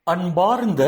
அன்பார்ந்த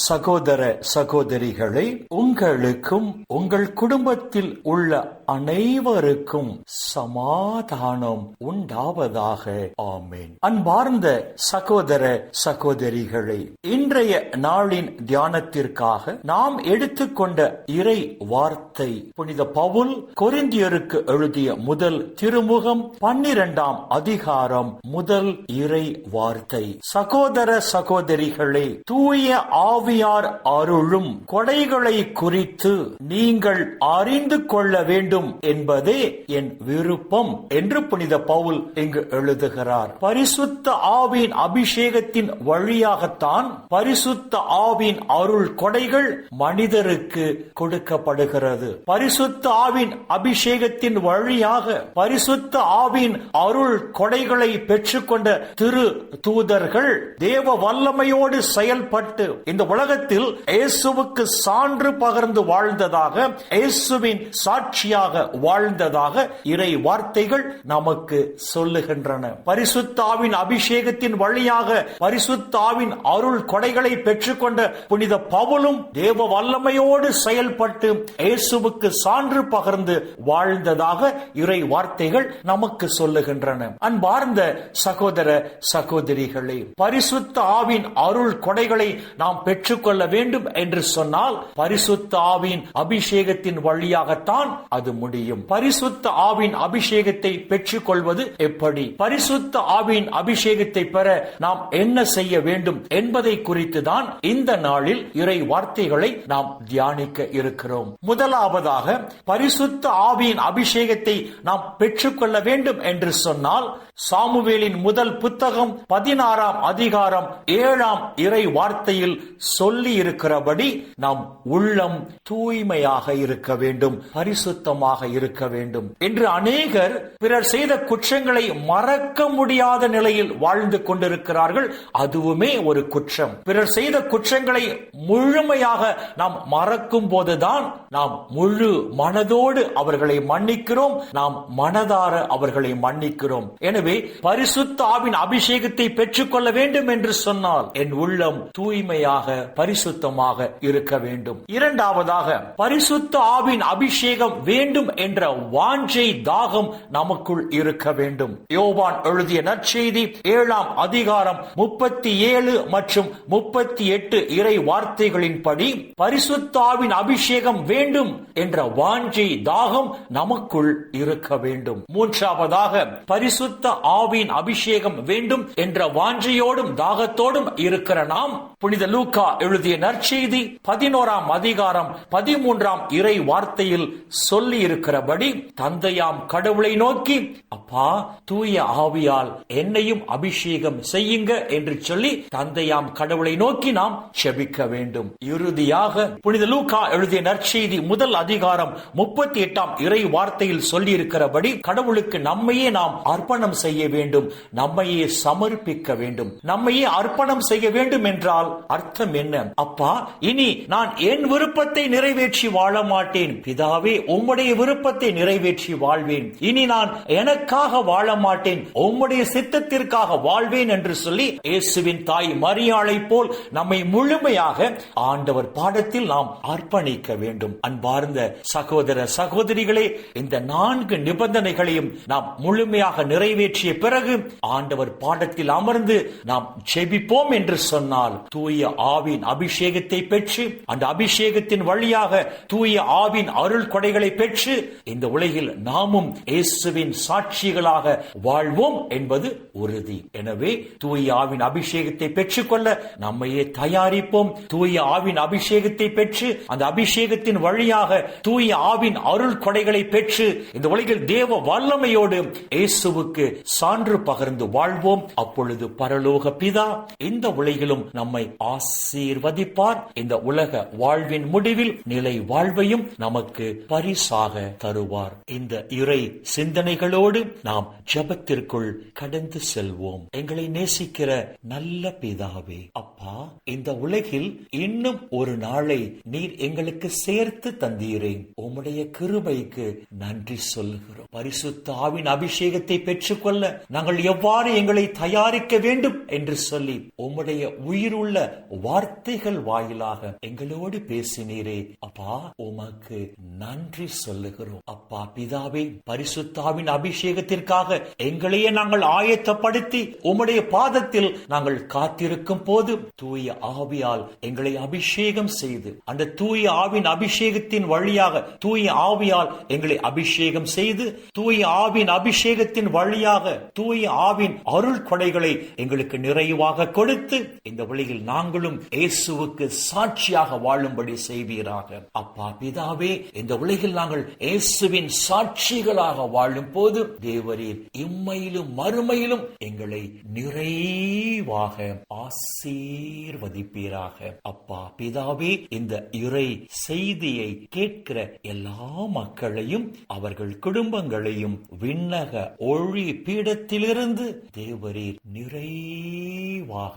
சகோதர சகோதரிகளை, உங்களுக்கும் உங்கள் குடும்பத்தில் உள்ள அனைவருக்கும் சமாதானம் உண்டாவதாக. ஆமென். அன்பார்ந்த சகோதர சகோதரிகளை, இன்றைய நாளின் தியானத்திற்காக நாம் எடுத்துக்கொண்ட இறை வார்த்தை புனித பவுல் கொரிந்தியருக்கு எழுதிய முதல் திருமுகம் 12ஆம் அதிகாரம் முதல் இறை வார்த்தை. சகோதர சகோதரிகளே, தூய ஆவியார் அருளும் கொடைகளை குறித்து நீங்கள் அறிந்து கொள்ள வேண்டும் என்பதே என் விருப்பம் என்று புனித பவுல் இங்கு எழுதுகிறார். பரிசுத்த ஆவியின் அபிஷேகத்தின் வழியாகத்தான் பரிசுத்த ஆவியின் அருள் கொடைகள் மனிதருக்கு கொடுக்கப்படுகிறது. பரிசுத்த ஆவியின் அபிஷேகத்தின் வழியாக பரிசுத்த ஆவியின் அருள் கொடைகளை பெற்றுக்கொண்ட திரு தூதர்கள் தேவ வல்லமையோடு செயல்பட்டு இந்த உலகத்தில் இயேசுவுக்கு சான்று பகர்ந்து வாழ்ந்ததாக, இயேசுவின் சாட்சியாக வாழ்ந்ததாக இறை வார்த்தைகள் நமக்கு சொல்லுகின்றன. பரிசுத்த ஆவியின் அபிஷேகத்தின் வழியாக பரிசுத்த ஆவியின் அருள் கொடைகளை பெற்றுக்கொண்ட புனித பவுலும் தேவ வல்லமையோடு செயல்பட்டு இயேசுவுக்கு சான்று பகர்ந்து வாழ்ந்ததாக இறை வார்த்தைகள் நமக்கு சொல்லுகின்றன. அன்பார்ந்த சகோதர சகோதரிகளே, பரிசுத்த ஆவியின் அருள் கொடைகளை நாம் பெற்றுக்கொள்ள வேண்டும் என்று சொன்னால் பரிசுத்த ஆவியின் அபிஷேகத்தின் வழியாகத்தான் அது முடியும். பரிசுத்த ஆவியின் அபிஷேகத்தை பெற்றுக்கொள்வது எப்படி? பரிசுத்த ஆவியின் அபிஷேகத்தை பெற நாம் என்ன செய்ய வேண்டும் என்பதை குறித்து தான் இந்த நாளில் இறை வார்த்தைகளை நாம் தியானிக்க இருக்கிறோம். முதலாவதாக, பரிசுத்த ஆவியின் அபிஷேகத்தை நாம் பெற்றுக்கொள்ள வேண்டும் என்று சொன்னால் சாமுவேலின் முதல் புத்தகம் 16ஆம் அதிகாரம் 7ஆம் இறை வார்த்தையில் சொல்லி இருக்கிறபடி நம் உள்ளம் தூய்மையாக இருக்க வேண்டும், பரிசுத்தமாக இருக்க வேண்டும். இன்று அநேகர் பிறர் செய்த குற்றங்களை மறக்க முடியாத நிலையில் வாழ்ந்து கொண்டிருக்கிறார்கள். அதுவுமே ஒரு குற்றம். பிறர் செய்த குற்றங்களை முழுமையாக நாம் மறக்கும் போதுதான் நாம் முழு மனதோடு அவர்களை மன்னிக்கிறோம், நாம் மனதார அவர்களை மன்னிக்கிறோம். எனவே பரிசுத்த ஆவியின் அபிஷேகத்தை பெற்றுக்கொள்ள வேண்டும் என்று சொன்னால் என் உள்ளம் தூய்மையாக பரிசுத்தமாக இருக்க வேண்டும். இரண்டாவதாக, பரிசுத்த ஆவியின் அபிஷேகம் வேண்டும் என்ற வாஞ்சை தாகம் நமக்குள் இருக்க வேண்டும். யோவான் எழுதிய நற்செய்தி 7ஆம் அதிகாரம் 37 மற்றும் 38 இறை வார்த்தைகளின்படி பரிசுத்த ஆவியின் அபிஷேகம் வேண்டும் என்ற வாஞ்சை தாகம் நமக்குள் இருக்க வேண்டும். மூன்றாவதாக, பரிசுத்த ஆவியின் அபிஷேகம் வேண்டும் என்ற வாஞ்சையோடும் தாகத்தோடும் இருக்கிற நாம் புனித லூக்கா எழுதிய நற்செய்தி 11ஆம் அதிகாரம் 13ஆம் இறை வார்த்தையில் சொல்லி இருக்கிறபடி தந்தையாம் கடவுளை நோக்கி, அப்பா, தூய ஆவியால் என்னையும் அபிஷேகம் செய்யுங்க என்று சொல்லி தந்தையாம் கடவுளை நோக்கி நாம் செபிக்க வேண்டும். இறுதியாக புனித லூக்கா எழுதிய நற்செய்தி முதல் அதிகாரம் 38ஆம் இறை வார்த்தையில் சொல்லி இருக்கிறபடி கடவுளுக்கு நம்மையே நாம் அர்ப்பணம் செய்ய வேண்டும், நம்மையே சமர்ப்பிக்க வேண்டும். நம்மையே அர்ப்பணம் செய்ய வேண்டும் என்றால் அர்த்தம் என்ன? அப்பா, இனி நான் என் விருப்பத்தை நிறைவேற்றி வாழ மாட்டேன், பிதாவே உம்முடைய விருப்பத்தை நிறைவேற்றி வாழ்வேன். இனி நான் எனக்காக வாழ மாட்டேன், உம்முடைய சித்தத்திற்காக வாழ்வேன் என்று சொல்லி இயேசுவின் தாய் மரியாளை போல் நம்மை முழுமையாக ஆண்டவர் பாதத்தில் நாம் அர்ப்பணிக்க வேண்டும். அன்பார்ந்த சகோதர சகோதரிகளே, இந்த 4 நிபந்தனைகளையும் நாம் முழுமையாக நிறைவேற்றிய பிறகு ஆண்டவர் பாதத்தில் அமர்ந்து நாம் ஜெபிப்போம் என்று சொன்னால் தூய ஆவியின் அபிஷேகத்தை பெற்று அந்த அபிஷேகத்தின் வழியாக தூய ஆவியின் அருள் கொடைகளை பெற்று இந்த உலகில் நாமும் இயேசுவின் சாட்சிகளாக வாழ்வோம் என்பது உறுதி. எனவே தூய ஆவியின் அபிஷேகத்தை பெற்றுக்கொள்ள நம்மையே தயாரிப்போம். தூய ஆவியின் அபிஷேகத்தை பெற்று அந்த அபிஷேகத்தின் வழியாக தூய ஆவியின் அருள் கொடைகளை பெற்று இந்த உலகில் தேவ வல்லமையோடு இயேசுவுக்கு சான்று பகர்ந்து வாழ்வோம். அப்பொழுது பரலோக பிதா இந்த உலகிலும் நம்மை ஆசீர்வதிப்பார். இந்த உலக வாழ்வின் முடிவில் நிலை வாழ்வையும் நமக்கு பரிசாக தருவார். இந்த இறை சிந்தனைகளோடு நாம் ஜெபத்திற்குள் கடந்து செல்வோம். எங்களை நேசிக்கிற நல்ல பிதாவே, அப்பா, இந்த உலகில் இன்னும் ஒரு நாளை நீர் எங்களுக்கு சேர்த்து தந்தீரேன். உம்முடைய கிருபைக்கு நன்றி சொல்கிறோம். பரிசுத்த ஆவியின் அபிஷேகத்தை பெற்றுக்கொள்ள மட்டுமல்ல, நாங்கள் எவ்வாறு எங்களை தயாரிக்க வேண்டும் என்று சொல்லி உம்முடைய உயிருள்ள வார்த்தைகள் வாயிலாக எங்களோடு பேசினீரே. அப்பா, உமக்கு நன்றி சொல்லுகிறோம். அப்பா பிதாவே, பரிசுத்தாவின் அபிஷேகத்திற்காக எங்களையே நாங்கள் ஆயத்தப்படுத்தி உம்முடைய பாதத்தில் நாங்கள் காத்திருக்கும் போது தூய ஆவியால் எங்களை அபிஷேகம் செய்து, அந்த தூய ஆவின் அபிஷேகத்தின் வழியாக தூய ஆவியால் எங்களை அபிஷேகம் செய்து, தூய ஆவின் அபிஷேகத்தின் வழியாக தூய ஆவின் அருள் கொடைகளை எங்களுக்கு நிறைவாக கொடுத்து, இந்த வழியில் நாங்களும் இயேசுவுக்கு சாட்சியாக வாழும்படி செய்வீராக. அப்பா பிதாவே, இந்த உலகில் நாங்கள் இயேசுவின் சாட்சிகளாக வாழும் போது தேவரீர் இம்மையிலும் மறுமையிலும் எங்களை நிறைவாக ஆசீர்வதிப்பீராக. அப்பா பிதாவே, இந்த இறை செய்தியை கேட்கிற எல்லா மக்களையும் அவர்கள் குடும்பங்களையும் விண்ணக ஒளி பீடத்திலிருந்து தேவரீர் நிறைவாக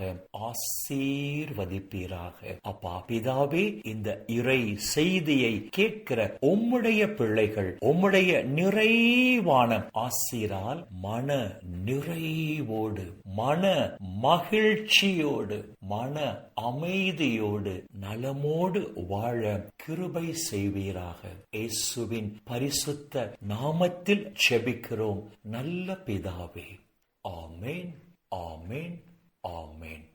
ஆசீர்வதிப்பீராக. அப்பா பிதாவே, இந்த இறை செய்தியை கேட்கிற உம்முடைய பிள்ளைகள் உம்முடைய நிறைவான ஆசீரால் மன நிறைவோடு, மன மகிழ்ச்சியோடு, மன அமைதியோடு, நலமோடு வாழ கிருபை செய்வீராக. இயேசுவின் பரிசுத்த நாமத்தில் ஜெபிக்கிறோம் நல்ல பிதாவே. ஆமென், ஆமென், ஆமென்.